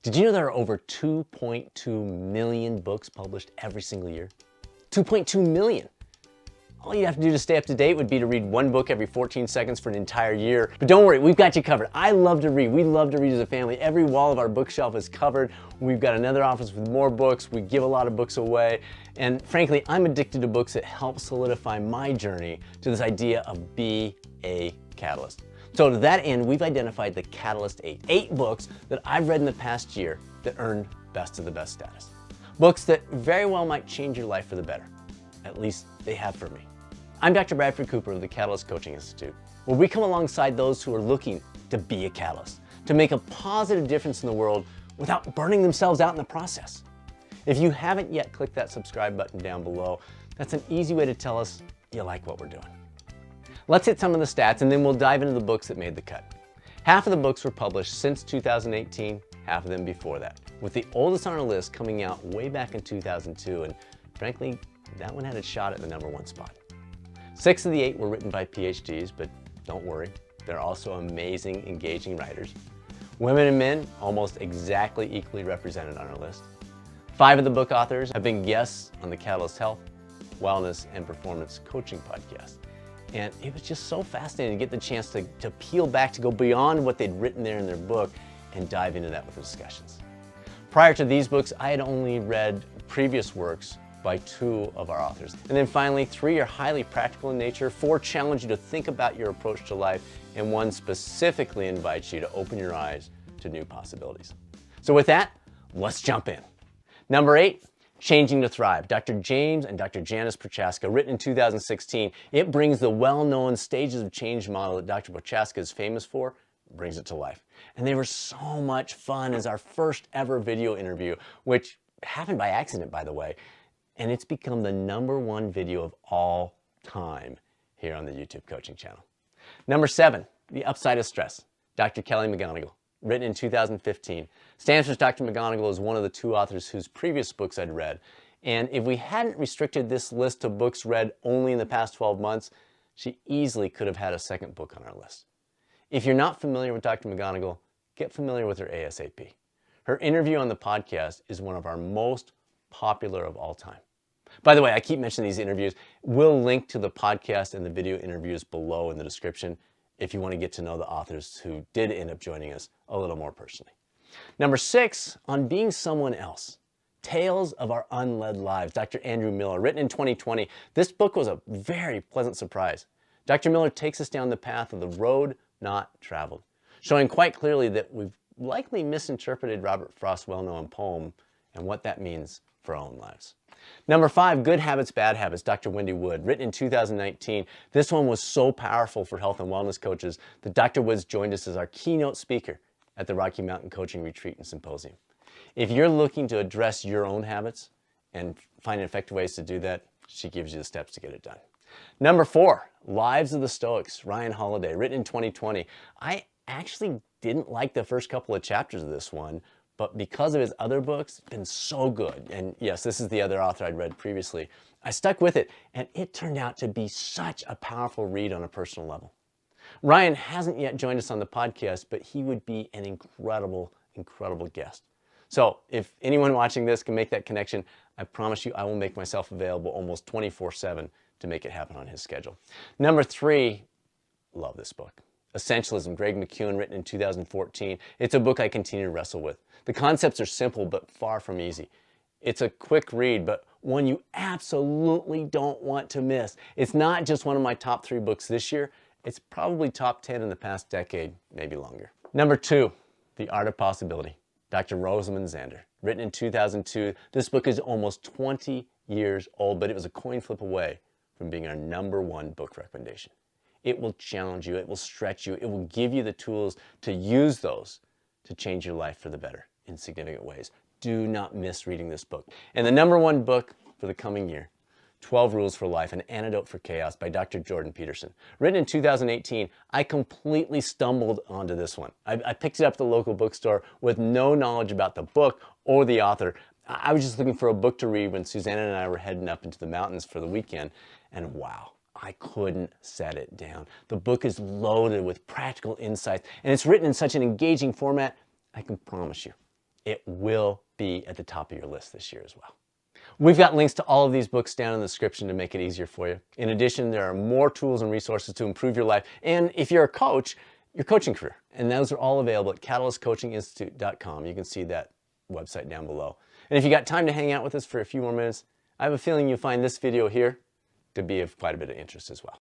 Did you know there are over 2.2 million books published every single year? 2.2 million. All you have to do to stay up to date would be to read one book every 14 seconds for an entire year. But don't worry, we've got you covered. I love to read. We love to read as a family. Every wall of our bookshelf is covered. We've got another office with more books. We give a lot of books away. And frankly, I'm addicted to books that help solidify my journey to this idea of be a catalyst. So to that end, we've identified the Catalyst 8. 8 books that I've read in the past year that earned best of the best status. Books that very well might change your life for the better. At least they have for me. I'm Dr. Bradford Cooper of the Catalyst Coaching Institute, where we come alongside those who are looking to be a catalyst, to make a positive difference in the world without burning themselves out in the process. If you haven't yet clicked that subscribe button down below, that's an easy way to tell us you like what we're doing. Let's hit some of the stats and then we'll dive into the books that made the cut. Half of the books were published since 2018, half of them before that, with the oldest on our list coming out way back in 2002, and frankly, that one had a shot at the #1 spot. 6 of the 8 were written by PhDs, but don't worry, they're also amazing, engaging writers. Women and men, almost exactly equally represented on our list. 5 of the book authors have been guests on the Catalyst Health, Wellness, and Performance Coaching podcast. And it was just so fascinating to get the chance to peel back, to go beyond what they'd written there in their book and dive into that with the discussions. Prior to these books, I had only read previous works by 2 of our authors. And then finally, 3 are highly practical in nature, 4 challenge you to think about your approach to life, and 1 specifically invites you to open your eyes to new possibilities. So with that, let's jump in. Number 8, Changing to Thrive, Dr. James and Dr. Janice Prochaska, written in 2016. It brings the well-known stages of change model that Dr. Prochaska is famous for, brings it to life. And they were so much fun as our first ever video interview, which happened by accident, by the way. And it's become the #1 video of all time here on the YouTube coaching channel. Number 7, The Upside of Stress, Dr. Kelly McGonigal, written in 2015. Stanford's Dr. McGonigal is one of the 2 authors whose previous books I'd read. And if we hadn't restricted this list to books read only in the past 12 months, she easily could have had a second book on our list. If you're not familiar with Dr. McGonigal, get familiar with her ASAP. Her interview on the podcast is one of our most popular of all time. By the way, I keep mentioning these interviews. We'll link to the podcast and the video interviews below in the description if you want to get to know the authors who did end up joining us a little more personally. Number 6, On Being Someone Else, Tales of Our Unled Lives, Dr. Andrew Miller, written in 2020. This book was a very pleasant surprise. Dr. Miller takes us down the path of the road not traveled, showing quite clearly that we've likely misinterpreted Robert Frost's well-known poem and what that means for our own lives. Number 5, Good Habits, Bad Habits, Dr. Wendy Wood, written in 2019. This one was so powerful for health and wellness coaches that Dr. Woods joined us as our keynote speaker at the Rocky Mountain Coaching Retreat and Symposium. If you're looking to address your own habits and find effective ways to do that, she gives you the steps to get it done. Number 4, Lives of the Stoics, Ryan Holiday, written in 2020. I actually didn't like the first couple of chapters of this one, but because of his other books, it's been so good. And yes, this is the other author I'd read previously. I stuck with it, and it turned out to be such a powerful read on a personal level. Ryan hasn't yet joined us on the podcast, but he would be an incredible, incredible guest. So if anyone watching this can make that connection, I promise you I will make myself available almost 24/7 to make it happen on his schedule. Number 3, love this book. Essentialism, Greg McKeown, written in 2014. It's a book I continue to wrestle with. The concepts are simple, but far from easy. It's a quick read, but one you absolutely don't want to miss. It's not just one of my top 3 books this year. It's probably top 10 in the past decade, maybe longer. Number 2, The Art of Possibility, Dr. Rosamund Zander, written in 2002. This book is almost 20 years old, but it was a coin flip away from being our #1 book recommendation. It will challenge you, it will stretch you, it will give you the tools to use those to change your life for the better in significant ways. Do not miss reading this book. And the #1 book for the coming year, 12 Rules for Life, An Antidote for Chaos by Dr. Jordan Peterson. Written in 2018, I completely stumbled onto this one. I picked it up at the local bookstore with no knowledge about the book or the author. I was just looking for a book to read when Susanna and I were heading up into the mountains for the weekend, and wow, I couldn't set it down. The book is loaded with practical insights, and it's written in such an engaging format, I can promise you, it will be at the top of your list this year as well. We've got links to all of these books down in the description to make it easier for you. In addition, there are more tools and resources to improve your life. And if you're a coach, your coaching career. And those are all available at catalystcoachinginstitute.com. You can see that website down below. And if you got time to hang out with us for a few more minutes, I have a feeling you'll find this video here to be of quite a bit of interest as well.